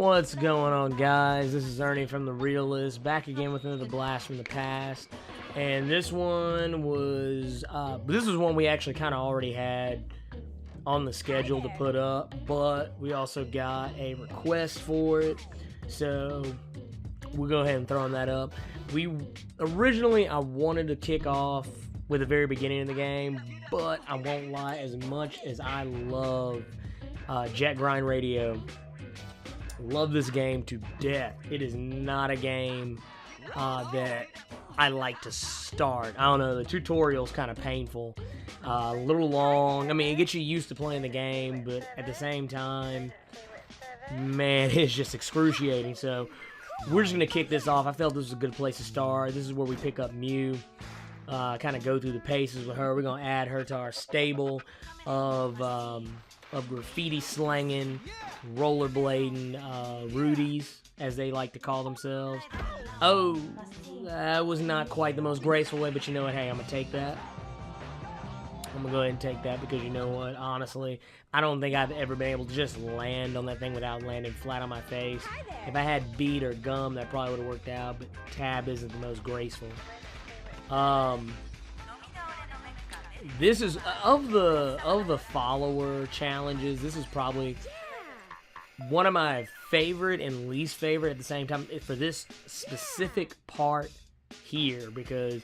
What's going on, guys? This is Ernie from The Realist, back again with another blast from the past. And this one was, this was one we actually kind of already had on the schedule to put up, but we also got a request for it, so we'll go ahead and throw that up. Originally, I wanted to kick off with the very beginning of the game, but I won't lie, as much as I love Jet Grind Radio, love this game to death, it is not a game that I like to start. I don't know, the tutorial's kind of painful, a little long. I mean, it gets you used to playing the game, but at the same time, man, it's just excruciating. So we're just going to kick this off. I felt this was a good place to start. This is where we pick up Mew, kind of go through the paces with her. We're going to add her to our stable of graffiti slanging, rollerblading Rudies, as they like to call themselves. Oh, that was not quite the most graceful way, but you know what? Hey, I'm going to take that. I'm going to go ahead and take that because you know what? Honestly, I don't think I've ever been able to just land on that thing without landing flat on my face. If I had beat or gum, that probably would have worked out, but tab isn't the most graceful. This is, of the follower challenges, this is probably one of my favorite and least favorite at the same time for this specific part here, because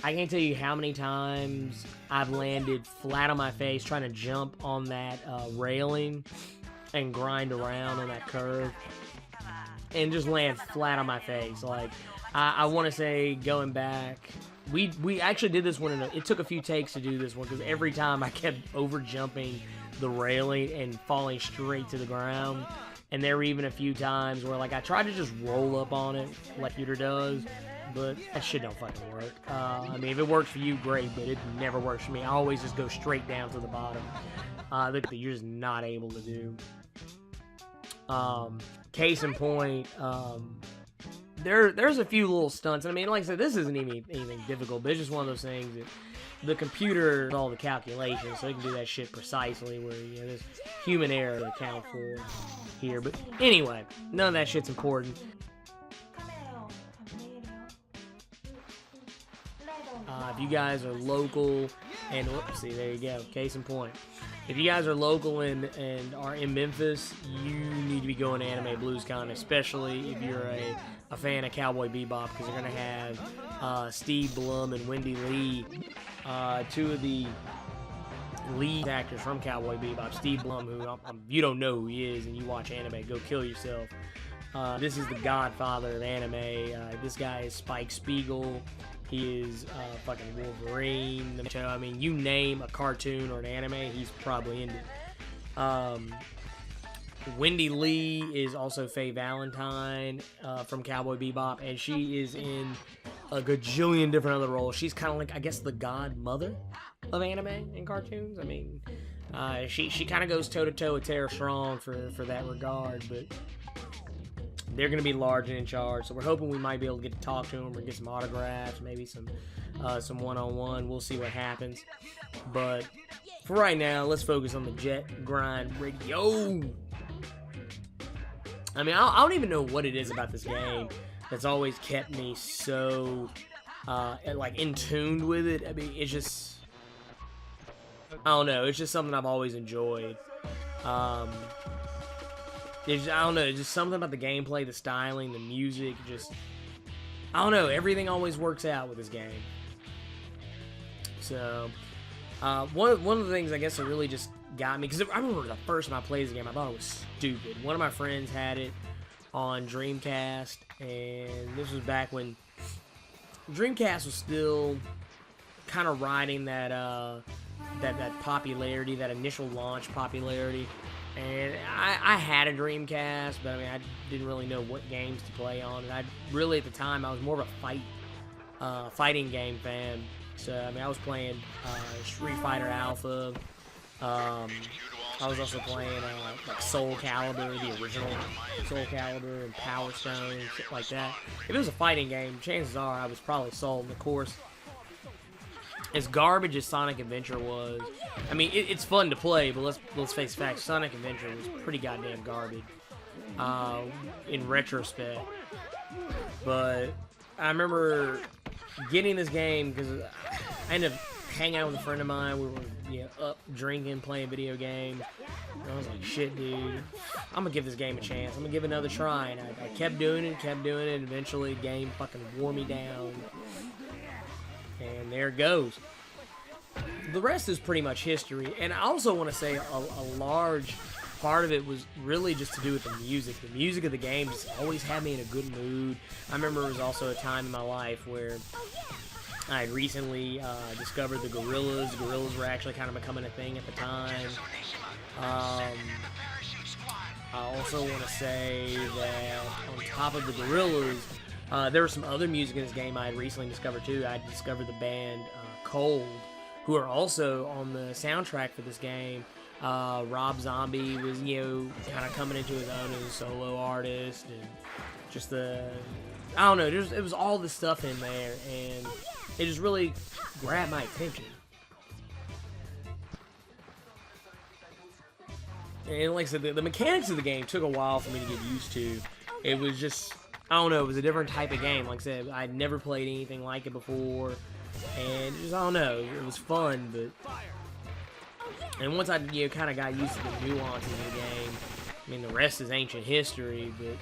I can't tell you how many times I've landed flat on my face trying to jump on that railing and grind around on that curve and just land flat on my face. Like, I want to say, going back, we actually did this one, it took a few takes to do this one, because every time I kept over jumping the railing and falling straight to the ground. And there were even a few times where, like, I tried to just roll up on it like Peter does, but that shit don't fucking work. I mean, if it works for you, great, but it never works for me. I always just go straight down to the bottom. That you're just not able to do. Case in point, there's a few little stunts. I mean, like I said, this isn't even anything difficult, but it's just one of those things that the computer does all the calculations, so it can do that shit precisely, where, you know, there's human error to account for here. But anyway, none of that shit's important. If you guys are local, and whoops, see, there you go, case in point. If you guys are local and are in Memphis, you need to be going to Anime BluesCon, especially if you're a fan of Cowboy Bebop, because they're going to have Steve Blum and Wendy Lee, two of the lead actors from Cowboy Bebop. Steve Blum, who you don't know who he is and you watch anime, go kill yourself. This is the godfather of anime. This guy is Spike Spiegel. He is fucking Wolverine. I mean, you name a cartoon or an anime, he's probably in it. Wendy Lee is also Faye Valentine from Cowboy Bebop, and she is in a gajillion different other roles. She's kind of like, I guess, the godmother of anime and cartoons. I mean, she kind of goes toe-to-toe with Tara Strong for that regard, but they're going to be large and in charge, so we're hoping we might be able to get to talk to them or get some autographs, maybe some one-on-one. We'll see what happens. But for right now, let's focus on the Jet Grind Radio. I mean, I don't even know what it is about this game that's always kept me so, like, in tune with it. I mean, it's just, I don't know, it's just something I've always enjoyed. I don't know, it's just something about the gameplay, the styling, the music, just, I don't know, everything always works out with this game. So, one of the things I guess that really just got me, because I remember the first time I played this game, I thought it was stupid. One of my friends had it on Dreamcast, and this was back when Dreamcast was still kind of riding that popularity, that initial launch popularity. And I had a Dreamcast, but I mean, I didn't really know what games to play on. And I really, at the time, I was more of a fighting game fan. So, I mean, I was playing Street Fighter Alpha. I was also playing like Soul Calibur, the original Soul Calibur, and Power Stone, and shit like that. If it was a fighting game, chances are I was probably sold. And of course, as garbage as Sonic Adventure was, I mean, it's fun to play, but let's face facts, Sonic Adventure was pretty goddamn garbage. in retrospect. But I remember getting this game because I ended up hanging out with a friend of mine. We were up drinking, playing video games. And I was like, shit, dude, I'm gonna give this game a chance. I'm gonna give it another try. And I kept doing it, and eventually the game fucking wore me down. And there it goes. The rest is pretty much history. And I also want to say a large part of it was really just to do with the music. The music of the game just always had me in a good mood. I remember there was also a time in my life where I had recently discovered the Gorillas. Gorillas were actually kind of becoming a thing at the time. I also want to say that on top of the Gorillas, there was some other music in this game I had recently discovered too. I discovered the band Cold, who are also on the soundtrack for this game. Rob Zombie was, kind of coming into his own as a solo artist, and just I don't know, it was all this stuff in there, and it just really grabbed my attention. And like I said, the mechanics of the game took a while for me to get used to. It was just, I don't know, it was a different type of game. Like I said, I'd never played anything like it before, and just, I don't know, it was fun, but... And once I kind of got used to the nuances of the game, I mean, the rest is ancient history, but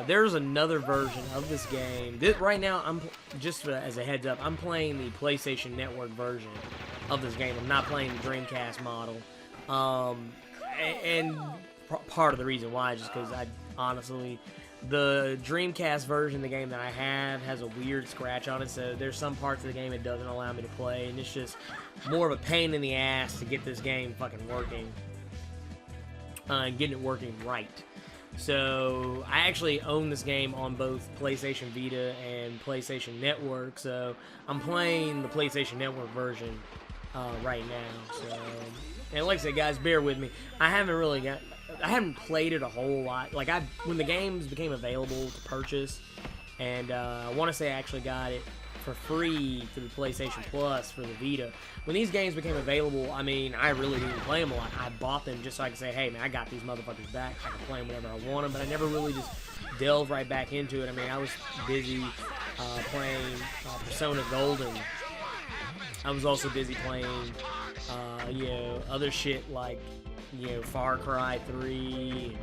there's another version of this game. Right now, just as a heads up, I'm playing the PlayStation Network version of this game. I'm not playing the Dreamcast model. And part of the reason why is just because honestly, the Dreamcast version of the game that I have has a weird scratch on it, so there's some parts of the game it doesn't allow me to play, and it's just more of a pain in the ass to get this game fucking working, and getting it working right. So I actually own this game on both PlayStation Vita and PlayStation Network, so I'm playing the PlayStation Network version right now. So, and like I said, guys, bear with me. I haven't played it a whole lot. Like, when the games became available to purchase, and I want to say I actually got it for free through PlayStation Plus for the Vita. When these games became available, I mean, I really didn't play them a lot. I bought them just so I could say, hey, man, I got these motherfuckers back. I can play them whenever I want them, but I never really just delved right back into it. I mean, I was busy playing Persona Golden. I was also busy playing, other shit like, Far Cry 3.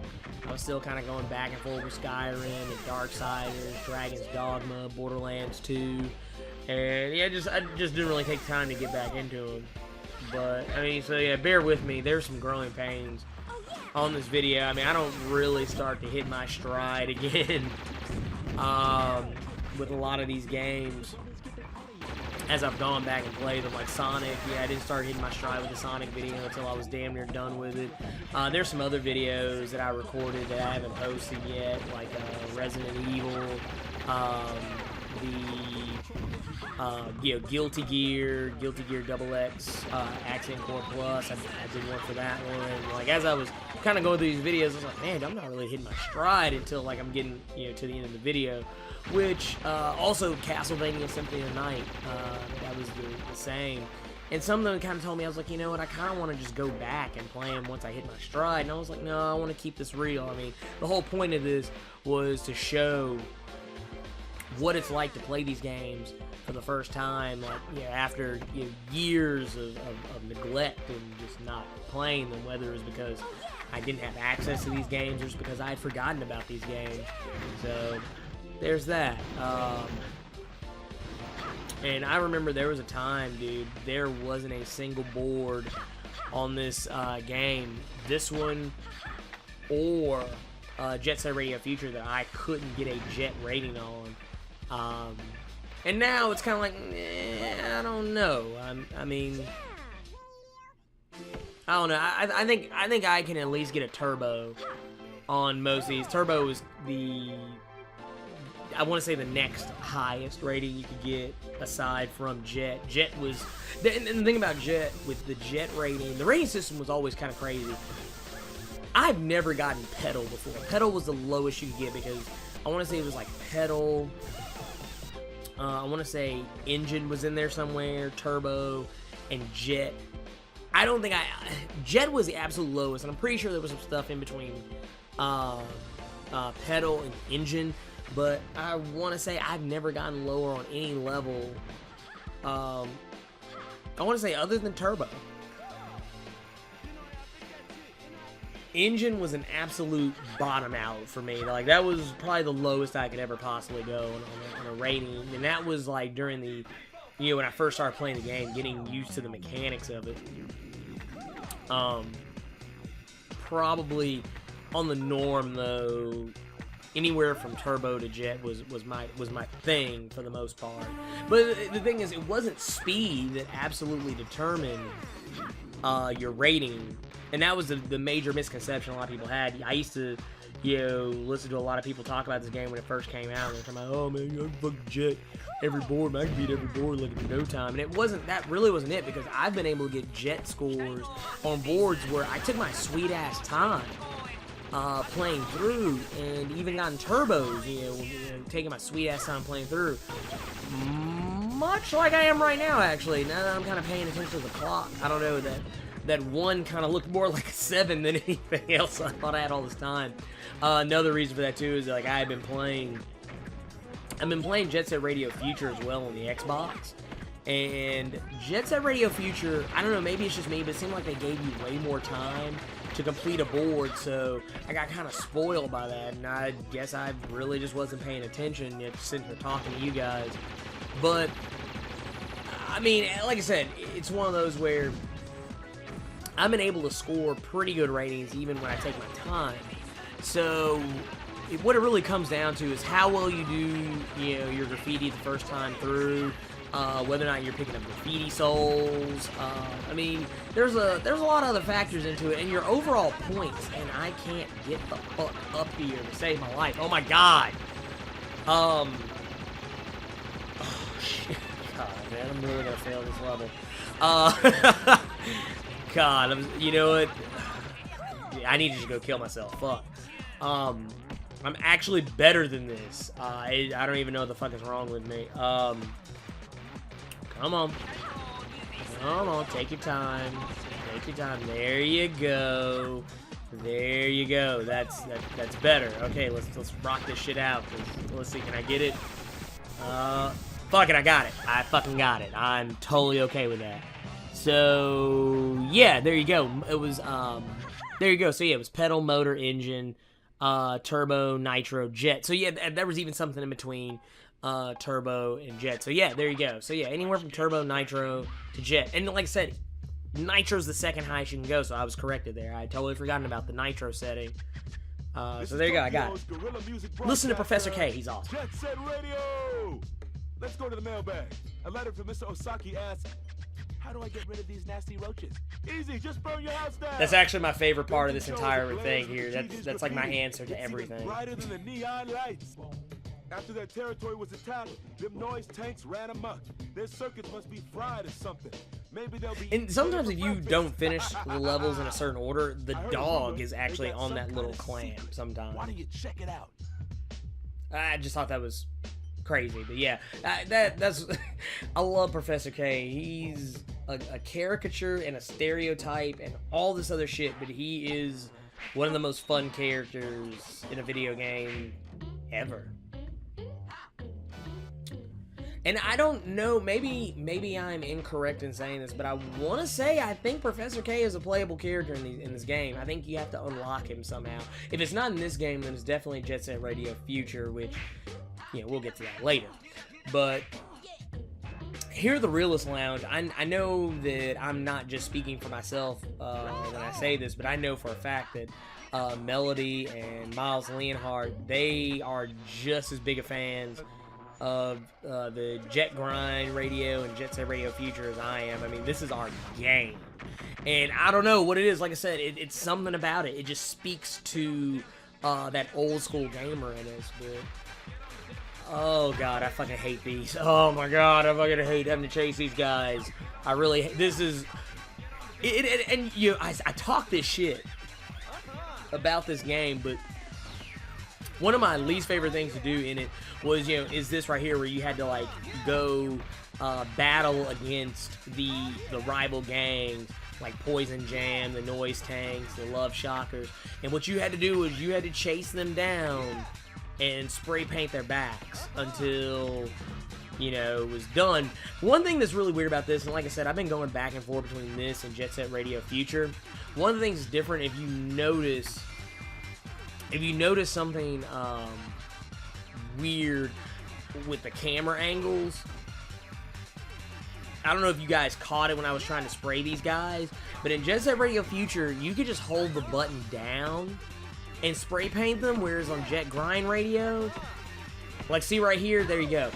I was still kind of going back and forth with Skyrim and Darksiders, Dragon's Dogma, Borderlands 2. And yeah, I just didn't really take time to get back into them. But, I mean, so yeah, bear with me. There's some growing pains on this video. I mean, I don't really start to hit my stride again with a lot of these games as I've gone back and played them, like Sonic. Yeah, I didn't start hitting my stride with the Sonic video until I was damn near done with it. There's some other videos that I recorded that I haven't posted yet, like Resident Evil, Guilty Gear XX, Accent Core Plus. I did work for that one. Like, as I was kind of going through these videos, I was like, man, I'm not really hitting my stride until like I'm getting to the end of the video. Which also Castlevania Symphony of the Night, that was the same. And some of them kind of told me, I was like, you know what, I kind of want to just go back and play them once I hit my stride. And I was like, no, I want to keep this real. I mean, the whole point of this was to show what it's like to play these games for the first time, like, after years of neglect and just not playing them, whether it was because I didn't have access to these games or just because I had forgotten about these games. So there's that. And I remember there was a time, dude, there wasn't a single board on this game, this one or Jet Set Radio Future, that I couldn't get a jet rating on. And now it's kind of like, I don't know. I mean, I don't know. I think I can at least get a turbo on most of these. Turbo is I want to say the next highest rating you could get aside from Jet. Jet was, and the thing about Jet, with the Jet rating, the rating system was always kind of crazy. I've never gotten Pedal before. Pedal was the lowest you could get because I want to say it was like Pedal. I want to say Engine was in there somewhere, Turbo, and Jet. I don't think Jet was the absolute lowest, and I'm pretty sure there was some stuff in between pedal, and engine. But I want to say I've never gotten lower on any level. I want to say other than turbo. Engine was an absolute bottom out for me. Like, that was probably the lowest I could ever possibly go on a rating. And that was like during the, you know, when I first started playing the game, getting used to the mechanics of it. Probably on the norm though, anywhere from turbo to jet was my thing for the most part. But the thing is, it wasn't speed that absolutely determined your rating, and that was the major misconception a lot of people had. I used to, you know, listen to a lot of people talk about this game when it first came out, and they're talking about, oh man, you can fucking jet every board, man, I can beat every board like in no time. And it wasn't, that really wasn't it, because I've been able to get jet scores on boards where I took my sweet ass time playing through, and even gotten turbos, you know, taking my sweet ass time playing through. Much like I am right now, actually. Now that I'm kind of paying attention to the clock, I don't know, that one kind of looked more like a 7 than anything else I thought I had all this time. Another reason for that too is, like, I've been playing Jet Set Radio Future as well on the Xbox. And Jet Set Radio Future, I don't know, maybe it's just me, but it seemed like they gave you way more time to complete a board, so I got kind of spoiled by that, and I guess I really just wasn't paying attention, yet sitting here talking to you guys. But, I mean, like I said, it's one of those where I've been able to score pretty good ratings even when I take my time. So, what it really comes down to is how well you do, you know, your graffiti the first time through, whether or not you're picking up graffiti souls. I mean, there's a lot of other factors into it, and your overall points. And I can't get the fuck up here to save my life. Oh my god. Oh shit. God, man, I'm really gonna fail this level. God, you know what? I need to just go kill myself. Fuck. I'm actually better than this. I don't even know what the fuck is wrong with me. Come on. Come on, take your time. Take your time. There you go. There you go. That's better. Okay, let's rock this shit out. Let's see, can I get it? Fuck it, I got it. I fucking got it. I'm totally okay with that. So, yeah, there you go. It was, there you go. So, yeah, it was pedal, motor, engine, turbo, nitro, jet. So, yeah, there was even something in between turbo and jet. So, yeah, there you go. So, yeah, anywhere from turbo, nitro to jet. And like I said, nitro's the second highest you can go, so I was corrected there. I had totally forgotten about the nitro setting. So, there you go. I got it. Listen to Professor K. He's awesome. Jet Set Radio! Let's go to the mailbag. A letter from Mr. Osaki asks, how do I get rid of these nasty roaches? Easy, just burn your house down. That's actually my favorite part of this entire thing here. That's like my answer to everything. Brighter than the neon lights. After their territory was attacked, them noise tanks ran amok. Their circuits must be fried or something. Maybe they'll be. And sometimes if you don't finish the levels in a certain order, the dog is actually on that little clam sometimes. Why don't you check it out? I just thought that was crazy, but yeah, that's I love Professor K. He's a caricature and a stereotype and all this other shit, but he is one of the most fun characters in a video game ever. And I don't know, maybe I'm incorrect in saying this, but I want to say I think Professor K is a playable character in this game. I think you have to unlock him somehow. If it's not in this game, then it's definitely Jet Set Radio Future, which, you know, we'll get to that later. But here at the Realist Lounge, I know that I'm not just speaking for myself when I say this, but I know for a fact that Melody and Miles Leonhardt, they are just as big of fans of the Jet Grind Radio and Jet Set Radio Future as I am. I mean, this is our game. And I don't know what it is. Like I said, it's something about it. It just speaks to that old school gamer in us. But oh god, I fucking hate these. Oh my god, I fucking hate having to chase these guys. I really hate, this is and you know, I talk this shit about this game, but one of my least favorite things to do in it was, you know, is this right here where you had to like go battle against the rival gangs like Poison Jam, the Noise Tanks, the Love Shockers. And what you had to do was you had to chase them down and spray paint their backs until, you know, it was done. One thing that's really weird about this, and like I said, I've been going back and forth between this and Jet Set Radio Future. One of the things that's different, if you notice something weird with the camera angles, I don't know if you guys caught it when I was trying to spray these guys, but in Jet Set Radio Future, you could just hold the button down and spray paint them, whereas on Jet Grind Radio, like, see right here, there you go.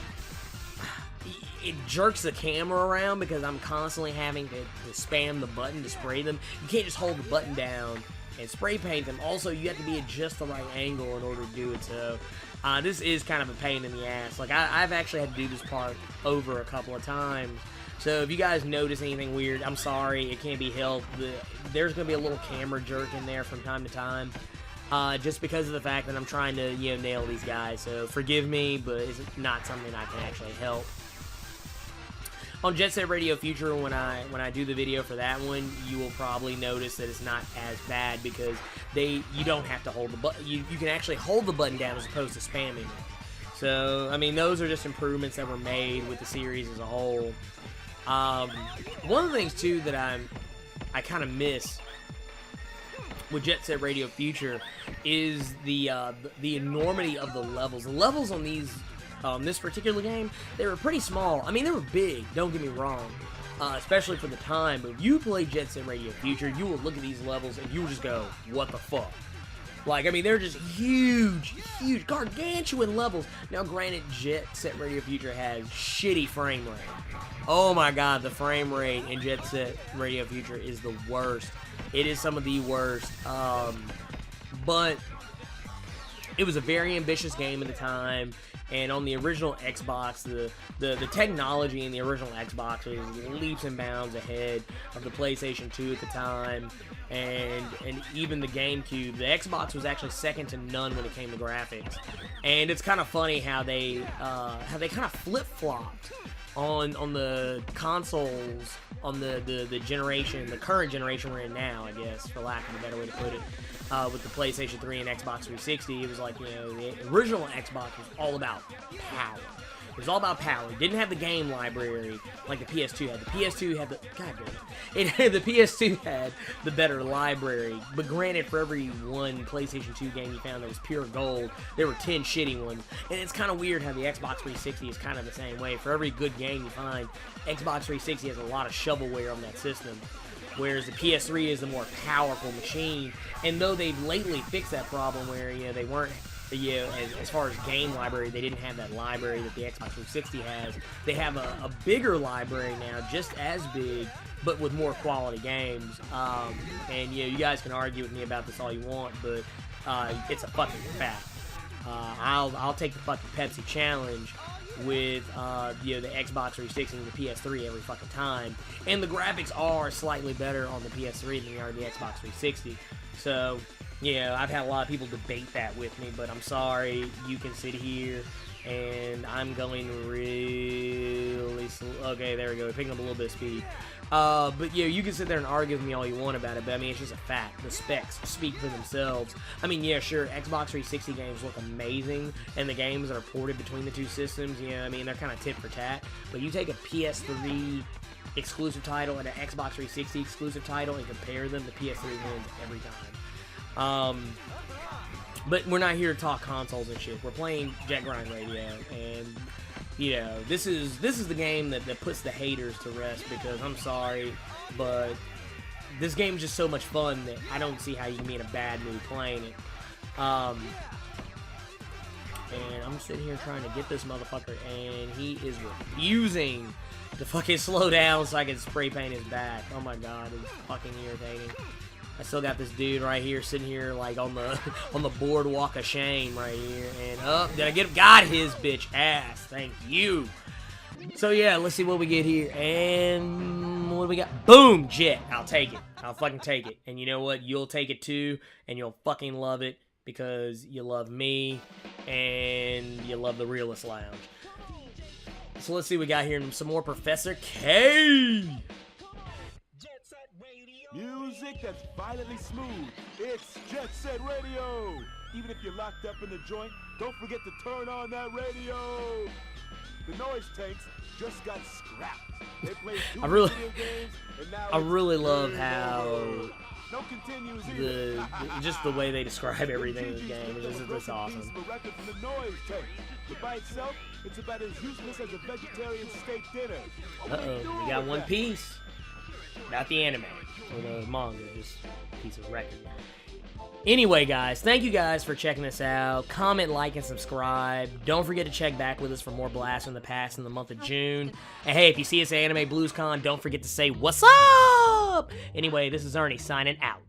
It jerks the camera around because I'm constantly having to spam the button to spray them. You can't just hold the button down and spray paint them. Also, you have to be at just the right angle in order to do it, so this is kind of a pain in the ass. Like, I've actually had to do this part over a couple of times. So if you guys notice anything weird, I'm sorry, it can't be helped. There's going to be a little camera jerk in there from time to time. Just because of the fact that I'm trying to, you know, nail these guys. So forgive me, but it's not something I can actually help. On Jet Set Radio Future, when I do the video for that one, you will probably notice that it's not as bad because you don't have to hold the button. You can actually hold the button down as opposed to spamming it. So, I mean, those are just improvements that were made with the series as a whole. One of the things, too, that I kind of miss with Jet Set Radio Future is the enormity of the levels. The levels on this particular game, they were pretty small. I mean, they were big, don't get me wrong, especially for the time, but if you play Jet Set Radio Future, you will look at these levels and you will just go, what the fuck? Like, I mean, they're just huge, gargantuan levels. Now, granted, Jet Set Radio Future has shitty frame rate. Oh my god, the frame rate in Jet Set Radio Future is the worst. It is some of the worst, but it was a very ambitious game at the time, and on the original Xbox, the technology in the original Xbox was leaps and bounds ahead of the PlayStation 2 at the time, and even the GameCube. The Xbox was actually second to none when it came to graphics, and it's kind of funny how they kind of flip-flopped on the consoles, on the generation, the current generation we're in now, I guess, for lack of a better way to put it, with the PlayStation 3 and Xbox 360. It was like, you know, the original Xbox was all about power. It was all about power. It didn't have the game library like the PS2 had. The PS2 had the... God damn it. The PS2 had the better library. But granted, for every one PlayStation 2 game you found that was pure gold, there were 10 shitty ones. And it's kind of weird how the Xbox 360 is kind of the same way. For every good game you find, Xbox 360 has a lot of shovelware on that system. Whereas the PS3 is the more powerful machine. And though they've lately fixed that problem where, you know, they weren't... You know, as far as game library, they didn't have that library that the Xbox 360 has. They have a bigger library now, just as big, but with more quality games. And, you know, you guys can argue with me about this all you want, but it's a fucking fact. I'll take the fucking Pepsi challenge with you know, the Xbox 360 and the PS3 every fucking time. And the graphics are slightly better on the PS3 than they are on the Xbox 360. So... yeah, I've had a lot of people debate that with me, but I'm sorry. You can sit here, and I'm going really slow. Okay, there we go. We're picking up a little bit of speed. But, yeah, you can sit there and argue with me all you want about it, but, I mean, it's just a fact. The specs speak for themselves. I mean, yeah, sure, Xbox 360 games look amazing, and the games that are ported between the two systems, you know, I mean, they're kind of tit for tat. But you take a PS3 exclusive title and an Xbox 360 exclusive title and compare them, the PS3 wins every time. But we're not here to talk consoles and shit. We're playing Jet Grind Radio, and you know, this is the game that puts the haters to rest, because I'm sorry, but this game's just so much fun that I don't see how you can be in a bad mood playing it. And I'm sitting here trying to get this motherfucker, and he is refusing to fucking slow down so I can spray paint his back. Oh my god, it's fucking irritating. I still got this dude right here sitting here like on the boardwalk of shame right here, and got his bitch ass. Thank you. So yeah, let's see what we get here. And what do we got? Boom, Jet. I'll take it. I'll fucking take it. And you know what? You'll take it too, and you'll fucking love it because you love me and you love the Realist Lounge. So let's see what we got here. Some more Professor K. Jet Set Radio. music that's violently smooth. It's Jet Set Radio. Even if you're locked up in the joint, don't forget to turn on that radio. The Noise Tanks just got scrapped. They played two video games, and now I really love game how over. No continues either. just the way they describe everything in the game is just awesome. Record from the Noise Tank. But by itself, it's about as useless as a vegetarian steak dinner. We got One Piece. Not the anime or the manga, just a piece of record. Anyway, guys, thank you guys for checking this out. Comment, like, and subscribe. Don't forget to check back with us for more Blast from the Past in the month of June. And hey, if you see us at Anime Blues Con, don't forget to say, what's up? Anyway, this is Ernie signing out.